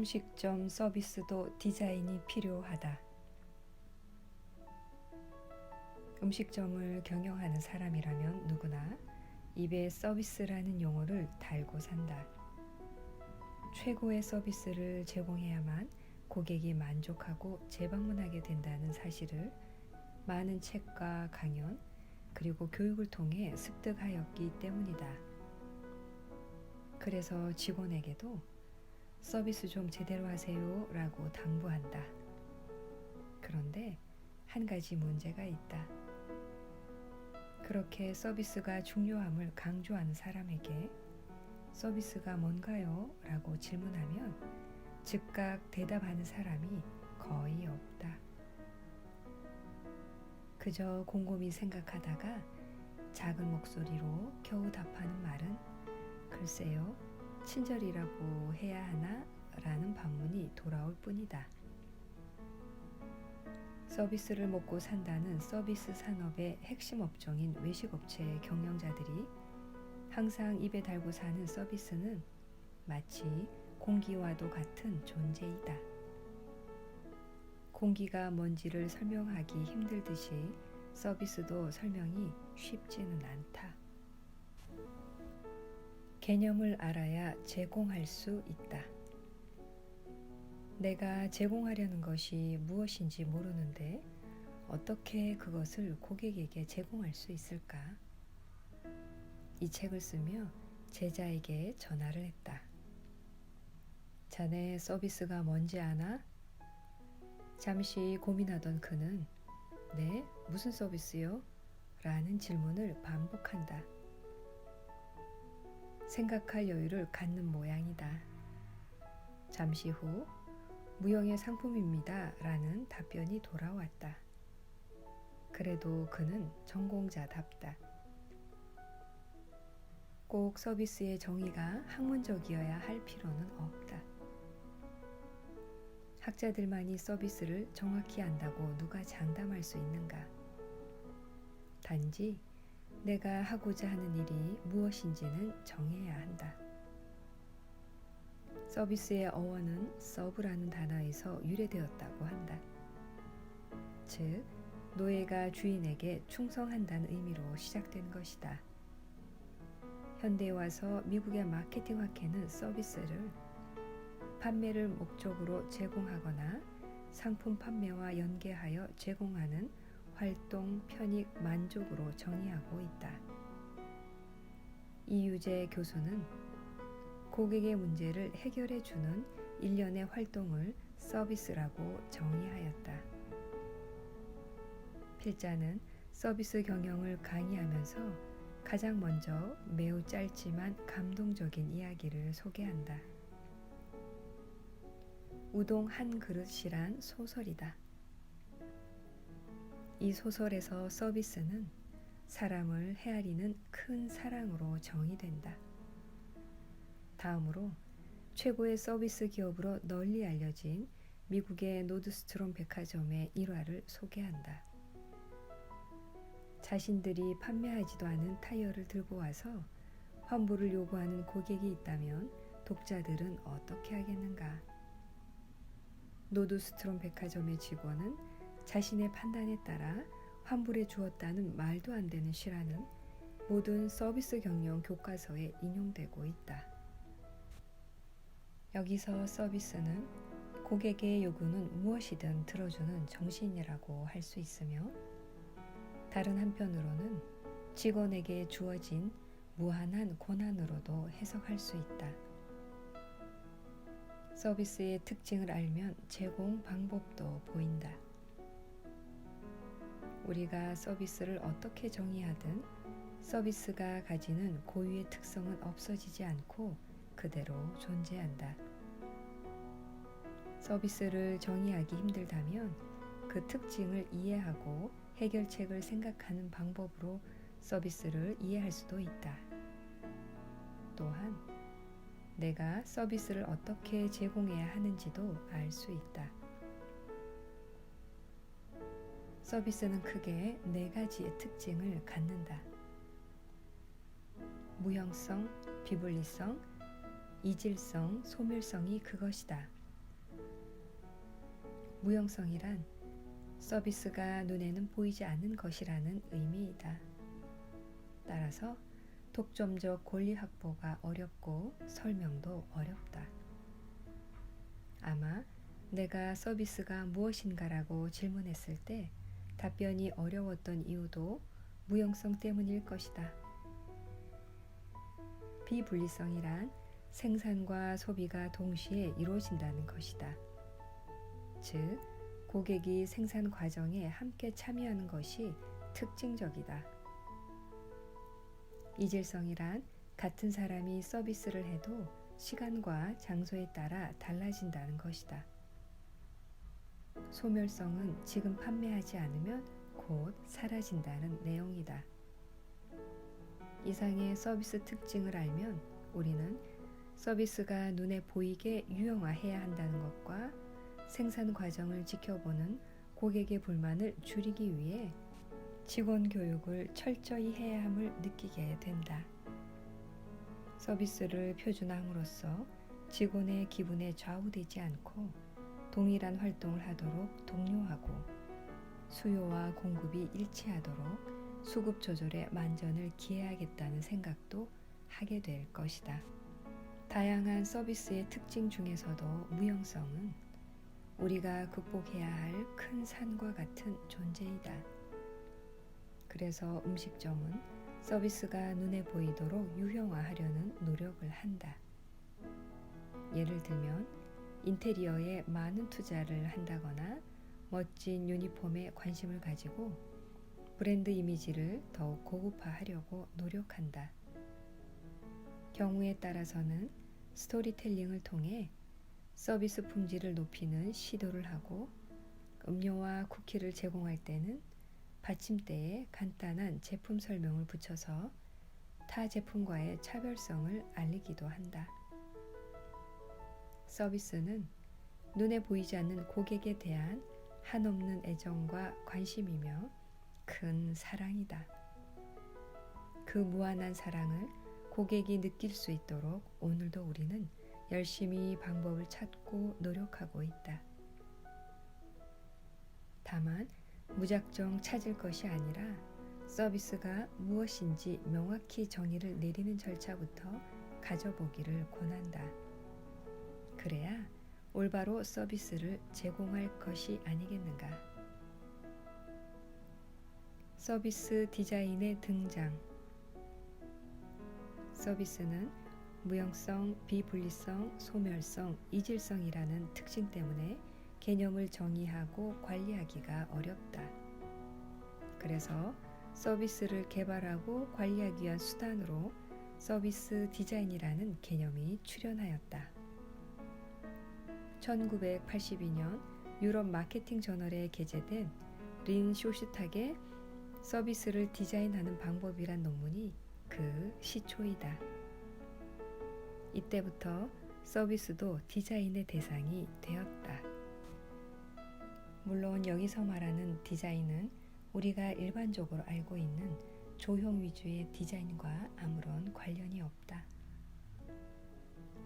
음식점 서비스도 디자인이 필요하다. 음식점을 경영하는 사람이라면 누구나 입에 서비스라는 용어를 달고 산다. 최고의 서비스를 제공해야만 고객이 만족하고 재방문하게 된다는 사실을 많은 책과 강연, 그리고 교육을 통해 습득하였기 때문이다. 그래서 직원에게도 서비스 좀 제대로 하세요 라고 당부한다. 그런데 한 가지 문제가 있다. 그렇게 서비스가 중요함을 강조하는 사람에게 서비스가 뭔가요? 라고 질문하면 즉각 대답하는 사람이 거의 없다. 그저 곰곰이 생각하다가 작은 목소리로 겨우 답하는 말은 글쎄요, 친절이라고 해야 하나? 라는 반문이 돌아올 뿐이다. 서비스를 먹고 산다는 서비스 산업의 핵심 업종인 외식업체의 경영자들이 항상 입에 달고 사는 서비스는 마치 공기와도 같은 존재이다. 공기가 뭔지를 설명하기 힘들듯이 서비스도 설명이 쉽지는 않다. 개념을 알아야 제공할 수 있다. 내가 제공하려는 것이 무엇인지 모르는데 어떻게 그것을 고객에게 제공할 수 있을까? 이 책을 쓰며 제자에게 전화를 했다. 자네 서비스가 뭔지 아나? 잠시 고민하던 그는 네, 무슨 서비스요? 라는 질문을 반복한다. 생각할 여유를 갖는 모양이다. 잠시 후 무형의 상품입니다 라는 답변이 돌아왔다. 그래도 그는 전공자답다. 꼭 서비스의 정의가 학문적이어야 할 필요는 없다. 학자들만이 서비스를 정확히 안다고 누가 장담할 수 있는가? 단지 내가 하고자 하는 일이 무엇인지는 정해야 한다. 서비스의 어원은 서브라는 단어에서 유래되었다고 한다. 즉, 노예가 주인에게 충성한다는 의미로 시작된 것이다. 현대에 와서 미국의 마케팅 학회는 서비스를 판매를 목적으로 제공하거나 상품 판매와 연계하여 제공하는 활동, 편익, 만족으로 정의하고 있다. 이유재 교수는 고객의 문제를 해결해주는 일련의 활동을 서비스라고 정의하였다. 필자는 서비스 경영을 강의하면서 가장 먼저 매우 짧지만 감동적인 이야기를 소개한다. 우동 한 그릇이란 소설이다. 이 소설에서 서비스는 사람을 헤아리는 큰 사랑으로 정의된다. 다음으로 최고의 서비스 기업으로 널리 알려진 미국의 노드스트롬 백화점의 일화를 소개한다. 자신들이 판매하지도 않은 타이어를 들고 와서 환불을 요구하는 고객이 있다면 독자들은 어떻게 하겠는가? 노드스트롬 백화점의 직원은 자신의 판단에 따라 환불해 주었다는 말도 안 되는 실화는 모든 서비스 경영 교과서에 인용되고 있다. 여기서 서비스는 고객의 요구는 무엇이든 들어주는 정신이라고 할 수 있으며 다른 한편으로는 직원에게 주어진 무한한 권한으로도 해석할 수 있다. 서비스의 특징을 알면 제공 방법도 보인다. 우리가 서비스를 어떻게 정의하든 서비스가 가지는 고유의 특성은 없어지지 않고 그대로 존재한다. 서비스를 정의하기 힘들다면 그 특징을 이해하고 해결책을 생각하는 방법으로 서비스를 이해할 수도 있다. 또한 내가 서비스를 어떻게 제공해야 하는지도 알 수 있다. 서비스는 크게 4가지의 특징을 갖는다. 무형성, 비분리성, 이질성, 소멸성이 그것이다. 무형성이란 서비스가 눈에는 보이지 않는 것이라는 의미이다. 따라서 독점적 권리 확보가 어렵고 설명도 어렵다. 아마 내가 서비스가 무엇인가라고 질문했을 때 답변이 어려웠던 이유도 무형성 때문일 것이다. 비분리성이란 생산과 소비가 동시에 이루어진다는 것이다. 즉, 고객이 생산 과정에 함께 참여하는 것이 특징적이다. 이질성이란 같은 사람이 서비스를 해도 시간과 장소에 따라 달라진다는 것이다. 소멸성은 지금 판매하지 않으면 곧 사라진다는 내용이다. 이상의 서비스 특징을 알면 우리는 서비스가 눈에 보이게 유형화해야 한다는 것과 생산 과정을 지켜보는 고객의 불만을 줄이기 위해 직원 교육을 철저히 해야 함을 느끼게 된다. 서비스를 표준화함으로써 직원의 기분에 좌우되지 않고 동일한 활동을 하도록 독려하고 수요와 공급이 일치하도록 수급 조절에 만전을 기해야겠다는 생각도 하게 될 것이다. 다양한 서비스의 특징 중에서도 무형성은 우리가 극복해야 할 큰 산과 같은 존재이다. 그래서 음식점은 서비스가 눈에 보이도록 유형화하려는 노력을 한다. 예를 들면 인테리어에 많은 투자를 한다거나 멋진 유니폼에 관심을 가지고 브랜드 이미지를 더욱 고급화하려고 노력한다. 경우에 따라서는 스토리텔링을 통해 서비스 품질을 높이는 시도를 하고 음료와 쿠키를 제공할 때는 받침대에 간단한 제품 설명을 붙여서 타 제품과의 차별성을 알리기도 한다. 서비스는 눈에 보이지 않는 고객에 대한 한없는 애정과 관심이며 큰 사랑이다. 그 무한한 사랑을 고객이 느낄 수 있도록 오늘도 우리는 열심히 방법을 찾고 노력하고 있다. 다만 무작정 찾을 것이 아니라 서비스가 무엇인지 명확히 정의를 내리는 절차부터 가져보기를 권한다. 그래야 올바로 서비스를 제공할 것이 아니겠는가. 서비스 디자인의 등장. 서비스는 무형성, 비분리성, 소멸성, 이질성이라는 특징 때문에 개념을 정의하고 관리하기가 어렵다. 그래서 서비스를 개발하고 관리하기 위한 수단으로 서비스 디자인이라는 개념이 출현하였다. 1982년 유럽 마케팅 저널에 게재된 린 쇼슈탁의 서비스를 디자인하는 방법이란 논문이 그 시초이다. 이때부터 서비스도 디자인의 대상이 되었다. 물론 여기서 말하는 디자인은 우리가 일반적으로 알고 있는 조형 위주의 디자인과 아무런 관련이 없다.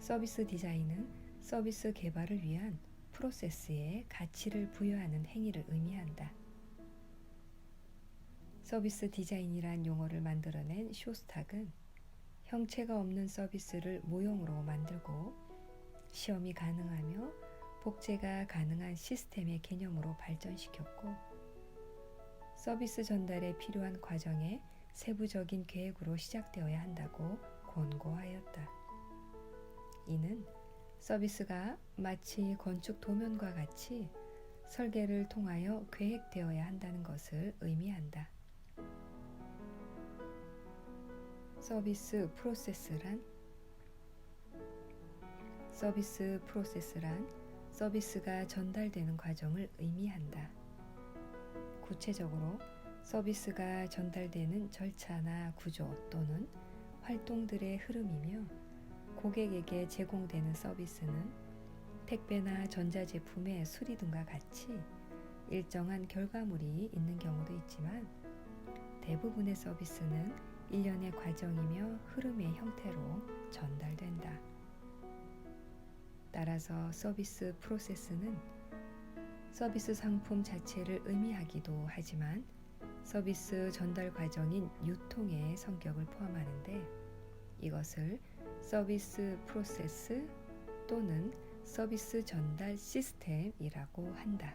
서비스 디자인은 서비스 개발을 위한 프로세스에 가치를 부여하는 행위를 의미한다. 서비스 디자인이란 용어를 만들어낸 쇼스탁은 형체가 없는 서비스를 모형으로 만들고 시험이 가능하며 복제가 가능한 시스템의 개념으로 발전시켰고 서비스 전달에 필요한 과정에 세부적인 계획으로 시작되어야 한다고 권고하였다. 이는 서비스가 마치 건축 도면과 같이 설계를 통하여 계획되어야 한다는 것을 의미한다. 서비스 프로세스란 서비스가 전달되는 과정을 의미한다. 구체적으로 서비스가 전달되는 절차나 구조 또는 활동들의 흐름이며 고객에게 제공되는 서비스는 택배나 전자제품의 수리 등과 같이 일정한 결과물이 있는 경우도 있지만 대부분의 서비스는 일련의 과정이며 흐름의 형태로 전달된다. 따라서 서비스 프로세스는 서비스 상품 자체를 의미하기도 하지만 서비스 전달 과정인 유통의 성격을 포함하는데 이것을 서비스 프로세스 또는 서비스 전달 시스템이라고 한다.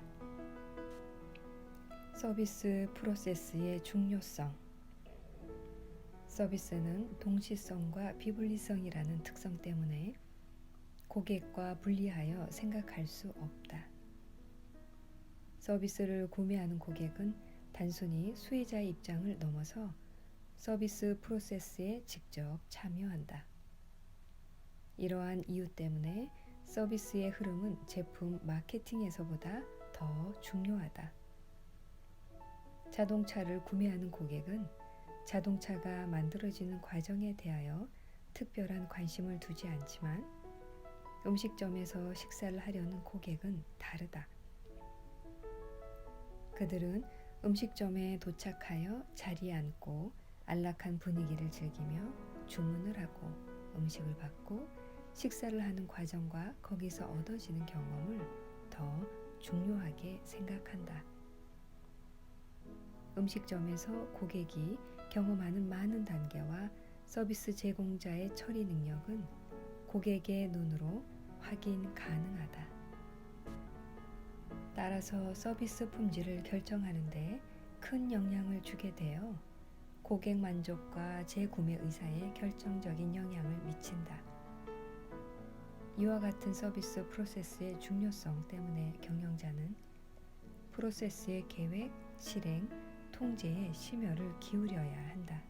서비스 프로세스의 중요성. 서비스는 동시성과 비분리성이라는 특성 때문에 고객과 분리하여 생각할 수 없다. 서비스를 구매하는 고객은 단순히 수혜자의 입장을 넘어서 서비스 프로세스에 직접 참여한다. 이러한 이유 때문에 서비스의 흐름은 제품 마케팅에서보다 더 중요하다. 자동차를 구매하는 고객은 자동차가 만들어지는 과정에 대하여 특별한 관심을 두지 않지만 음식점에서 식사를 하려는 고객은 다르다. 그들은 음식점에 도착하여 자리에 앉고 안락한 분위기를 즐기며 주문을 하고 음식을 받고 식사를 하는 과정과 거기서 얻어지는 경험을 더 중요하게 생각한다. 음식점에서 고객이 경험하는 많은 단계와 서비스 제공자의 처리 능력은 고객의 눈으로 확인 가능하다. 따라서 서비스 품질을 결정하는 데 큰 영향을 주게 되어 고객 만족과 재구매 의사에 결정적인 영향을 미친다. 이와 같은 서비스 프로세스의 중요성 때문에 경영자는 프로세스의 계획, 실행, 통제에 심혈을 기울여야 한다.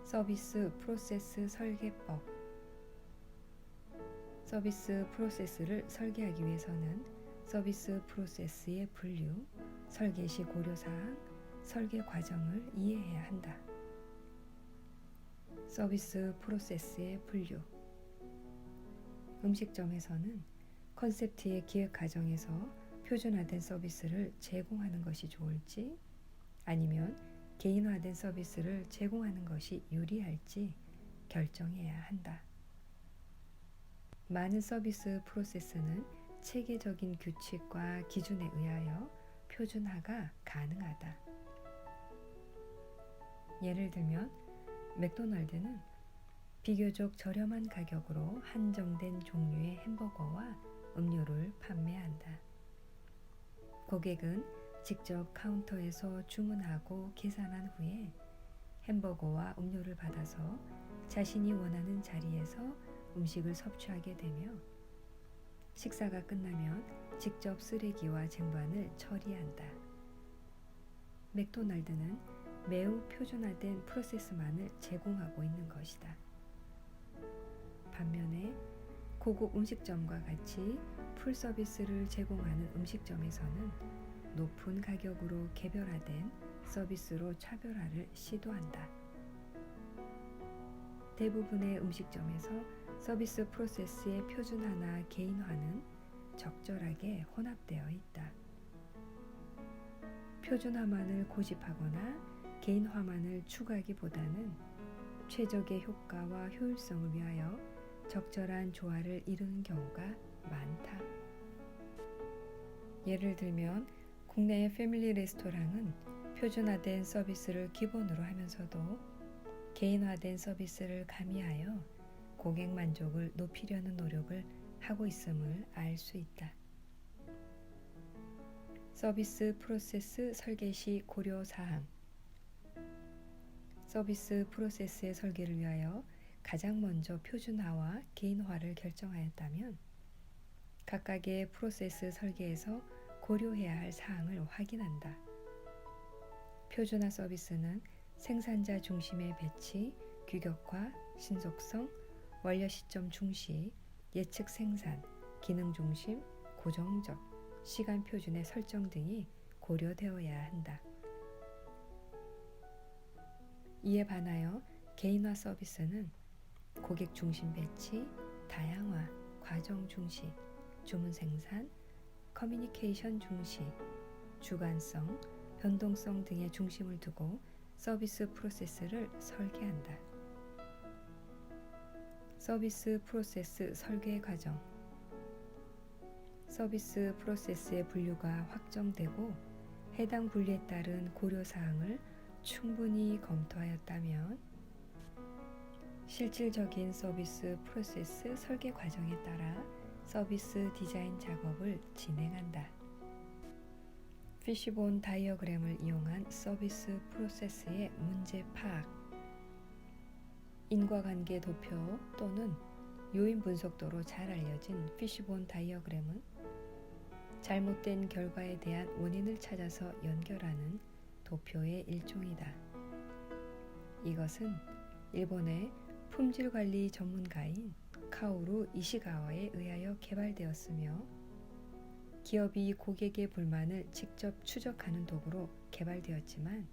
서비스 프로세스 설계법. 서비스 프로세스를 설계하기 위해서는 서비스 프로세스의 분류, 설계 시 고려사항, 설계 과정을 이해해야 한다. 서비스 프로세스의 분류. 음식점에서는 컨셉트의 기획 과정에서 표준화된 서비스를 제공하는 것이 좋을지 아니면 개인화된 서비스를 제공하는 것이 유리할지 결정해야 한다. 많은 서비스 프로세스는 체계적인 규칙과 기준에 의하여 표준화가 가능하다. 예를 들면 맥도날드는 비교적 저렴한 가격으로 한정된 종류의 햄버거와 음료를 판매한다. 고객은 직접 카운터에서 주문하고 계산한 후에 햄버거와 음료를 받아서 자신이 원하는 자리에서 음식을 섭취하게 되며 식사가 끝나면 직접 쓰레기와 쟁반을 처리한다. 맥도날드는 매우 표준화된 프로세스만을 제공하고 있는 것이다. 반면에 고급 음식점과 같이 풀 서비스를 제공하는 음식점에서는 높은 가격으로 개별화된 서비스로 차별화를 시도한다. 대부분의 음식점에서 서비스 프로세스의 표준화나 개인화는 적절하게 혼합되어 있다. 표준화만을 고집하거나 개인화만을 추구하기보다는 최적의 효과와 효율성을 위하여 적절한 조화를 이루는 경우가 많다. 예를 들면 국내의 패밀리 레스토랑은 표준화된 서비스를 기본으로 하면서도 개인화된 서비스를 가미하여 고객 만족을 높이려는 노력을 하고 있음을 알 수 있다. 서비스 프로세스 설계 시 고려 사항. 서비스 프로세스의 설계를 위하여 가장 먼저 표준화와 개인화를 결정하였다면 각각의 프로세스 설계에서 고려해야 할 사항을 확인한다. 표준화 서비스는 생산자 중심의 배치, 규격화, 신속성, 완료 시점 중시, 예측 생산, 기능 중심, 고정적, 시간 표준의 설정 등이 고려되어야 한다. 이에 반하여 개인화 서비스는 고객 중심 배치, 다양화, 과정 중시, 주문 생산, 커뮤니케이션 중시, 주관성, 변동성 등의 중심을 두고 서비스 프로세스를 설계한다. 서비스 프로세스 설계 과정. 서비스 프로세스의 분류가 확정되고 해당 분류에 따른 고려사항을 충분히 검토하였다면 실질적인 서비스 프로세스 설계 과정에 따라 서비스 디자인 작업을 진행한다. 피쉬본 다이어그램을 이용한 서비스 프로세스의 문제 파악, 인과관계 도표 또는 요인 분석도로 잘 알려진 피쉬본 다이어그램은 잘못된 결과에 대한 원인을 찾아서 연결하는 도표의 일종이다. 이것은 일본의 품질관리 전문가인 카오루 이시가와에 의하여 개발되었으며 기업이 고객의 불만을 직접 추적하는 도구로 개발되었지만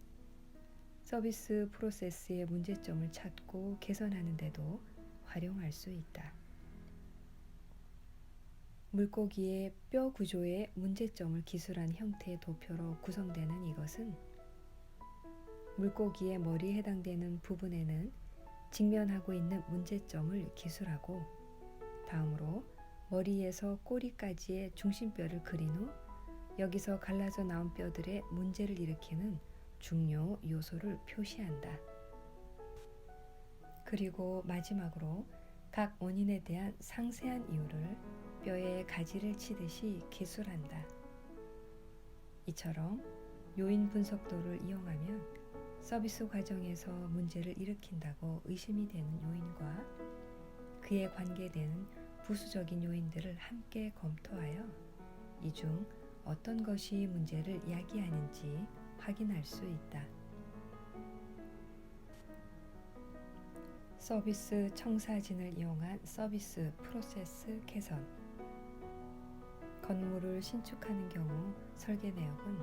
서비스 프로세스의 문제점을 찾고 개선하는 데도 활용할 수 있다. 물고기의 뼈 구조의 문제점을 기술한 형태의 도표로 구성되는 이것은 물고기의 머리에 해당되는 부분에는 직면하고 있는 문제점을 기술하고 다음으로 머리에서 꼬리까지의 중심뼈를 그린 후 여기서 갈라져 나온 뼈들의 문제를 일으키는 중요 요소를 표시한다. 그리고 마지막으로 각 원인에 대한 상세한 이유를 뼈에 가지를 치듯이 기술한다. 이처럼 요인 분석도를 이용하면 서비스 과정에서 문제를 일으킨다고 의심이 되는 요인과 그에 관계되는 부수적인 요인들을 함께 검토하여 이 중 어떤 것이 문제를 야기하는지 확인할 수 있다. 서비스 청사진을 이용한 서비스 프로세스 개선. 건물을 신축하는 경우 설계 내역은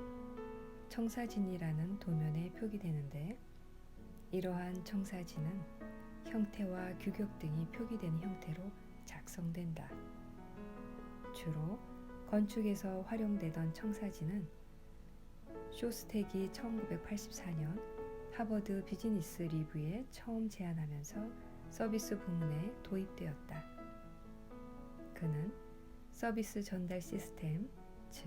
청사진이라는 도면에 표기되는데 이러한 청사진은 형태와 규격 등이 표기되는 형태로 작성된다. 주로 건축에서 활용되던 청사진은 쇼스텍이 1984년 하버드 비즈니스 리뷰에 처음 제안하면서 서비스 부문에 도입되었다. 그는 서비스 전달 시스템, 즉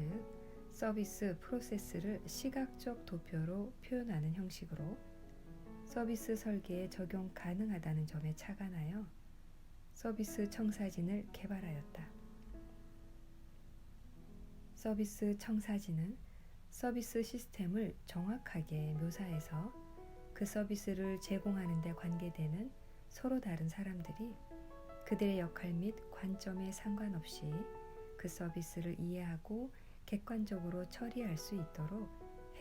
서비스 프로세스를 시각적 도표로 표현하는 형식으로 서비스 설계에 적용 가능하다는 점에 착안하여 서비스 청사진을 개발하였다. 서비스 청사진은 서비스 시스템을 정확하게 묘사해서 그 서비스를 제공하는 데 관계되는 서로 다른 사람들이 그들의 역할 및 관점에 상관없이 그 서비스를 이해하고 객관적으로 처리할 수 있도록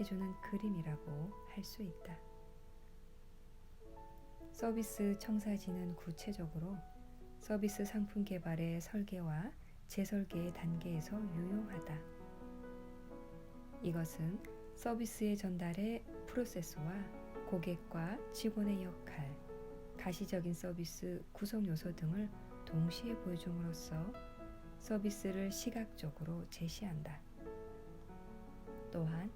해주는 그림이라고 할 수 있다. 서비스 청사진은 구체적으로 서비스 상품 개발의 설계와 재설계의 단계에서 유용하다. 이것은 서비스의 전달의 프로세스와 고객과 직원의 역할, 가시적인 서비스 구성 요소 등을 동시에 보여줌으로써 서비스를 시각적으로 제시한다. 또한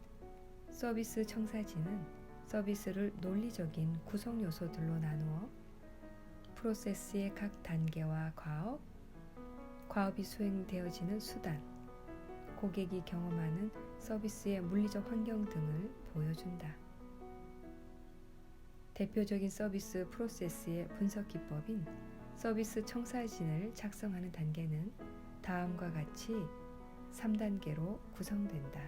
서비스 청사진은 서비스를 논리적인 구성 요소들로 나누어 프로세스의 각 단계와 과업이 수행되어지는 수단, 고객이 경험하는 서비스의 물리적 환경 등을 보여준다. 대표적인 서비스 프로세스의 분석 기법인 서비스 청사진을 작성하는 단계는 다음과 같이 3단계로 구성된다.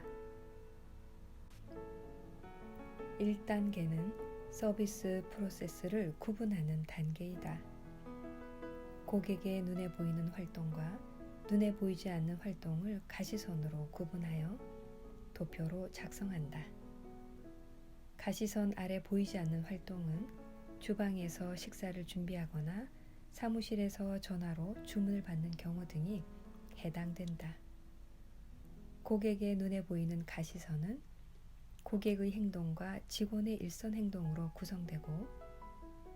1단계는 서비스 프로세스를 구분하는 단계이다. 고객의 눈에 보이는 활동과 눈에 보이지 않는 활동을 가시선으로 구분하여 도표로 작성한다. 가시선 아래 보이지 않는 활동은 주방에서 식사를 준비하거나 사무실에서 전화로 주문을 받는 경우 등이 해당된다. 고객의 눈에 보이는 가시선은 고객의 행동과 직원의 일선 행동으로 구성되고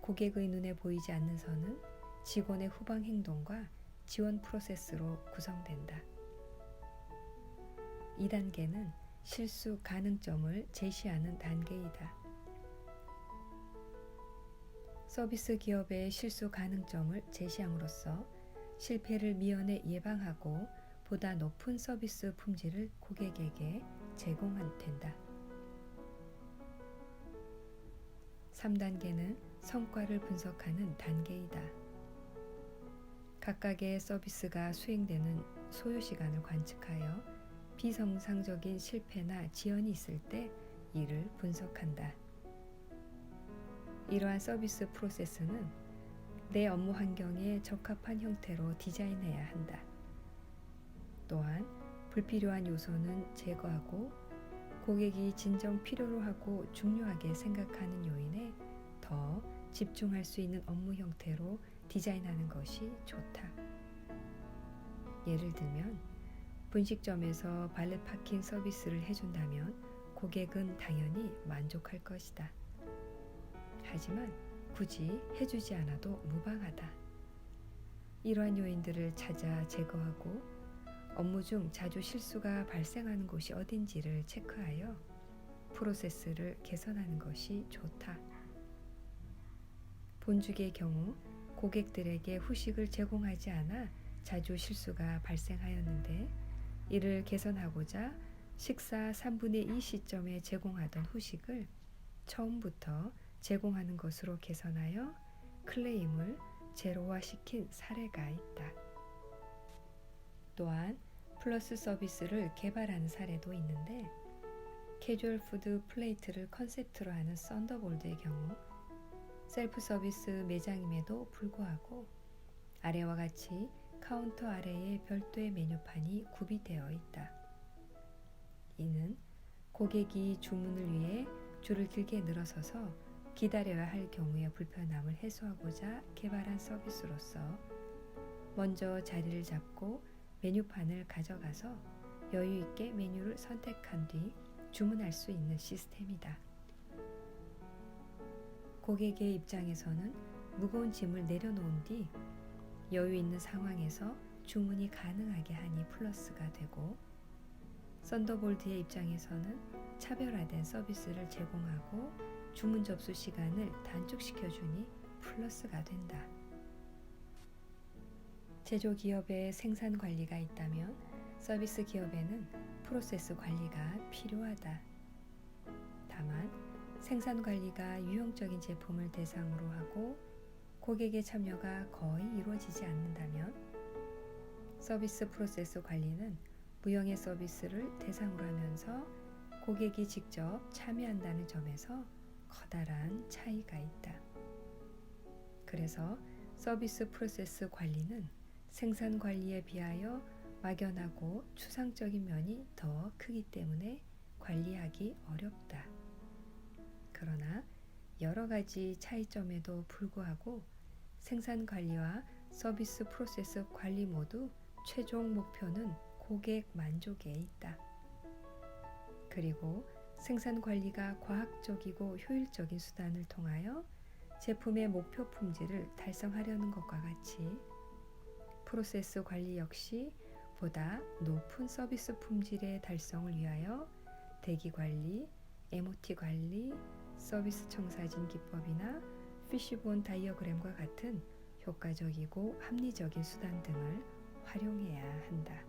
고객의 눈에 보이지 않는 선은 직원의 후방 행동과 지원 프로세스로 구성된다. 2단계는 실수 가능점을 제시하는 단계이다. 서비스 기업의 실수 가능점을 제시함으로써 실패를 미연에 예방하고 보다 높은 서비스 품질을 고객에게 제공된다. 3단계는 성과를 분석하는 단계이다. 각각의 서비스가 수행되는 소요 시간을 관측하여 비정상적인 실패나 지연이 있을 때 이를 분석한다. 이러한 서비스 프로세스는 내 업무 환경에 적합한 형태로 디자인해야 한다. 또한 불필요한 요소는 제거하고 고객이 진정 필요로 하고 중요하게 생각하는 요인에 더 집중할 수 있는 업무 형태로 디자인하는 것이 좋다. 예를 들면 분식점에서 발렛 파킹 서비스를 해준다면 고객은 당연히 만족할 것이다. 하지만 굳이 해주지 않아도 무방하다. 이러한 요인들을 찾아 제거하고 업무 중 자주 실수가 발생하는 곳이 어딘지를 체크하여 프로세스를 개선하는 것이 좋다. 본죽의 경우 고객들에게 후식을 제공하지 않아 자주 실수가 발생하였는데 이를 개선하고자 식사 3분의 2 시점에 제공하던 후식을 처음부터 제공하는 것으로 개선하여 클레임을 제로화시킨 사례가 있다. 또한 플러스 서비스를 개발하는 사례도 있는데 캐주얼 푸드 플레이트를 컨셉트로 하는 썬더볼드의 경우 셀프 서비스 매장임에도 불구하고 아래와 같이 카운터 아래에 별도의 메뉴판이 구비되어 있다. 이는 고객이 주문을 위해 줄을 길게 늘어서서 기다려야 할 경우의 불편함을 해소하고자 개발한 서비스로서 먼저 자리를 잡고 메뉴판을 가져가서 여유 있게 메뉴를 선택한 뒤 주문할 수 있는 시스템이다. 고객의 입장에서는 무거운 짐을 내려놓은 뒤 여유 있는 상황에서 주문이 가능하게 하니 플러스가 되고 썬더볼드의 입장에서는 차별화된 서비스를 제공하고 주문 접수 시간을 단축시켜주니 플러스가 된다. 제조기업에 생산 관리가 있다면 서비스 기업에는 프로세스 관리가 필요하다. 다만 생산 관리가 유형적인 제품을 대상으로 하고 고객의 참여가 거의 이루어지지 않는다면 서비스 프로세스 관리는 무형의 서비스를 대상으로 하면서 고객이 직접 참여한다는 점에서 커다란 차이가 있다. 그래서 서비스 프로세스 관리는 생산 관리에 비하여 막연하고 추상적인 면이 더 크기 때문에 관리하기 어렵다. 그러나 여러 가지 차이점에도 불구하고 생산 관리와 서비스 프로세스 관리 모두 최종 목표는 고객 만족에 있다. 그리고 생산 관리가 과학적이고 효율적인 수단을 통하여 제품의 목표 품질을 달성하려는 것과 같이 프로세스 관리 역시 보다 높은 서비스 품질의 달성을 위하여 대기 관리, MOT 관리, 서비스 청사진 기법이나 피쉬본 다이어그램과 같은 효과적이고 합리적인 수단 등을 활용해야 한다.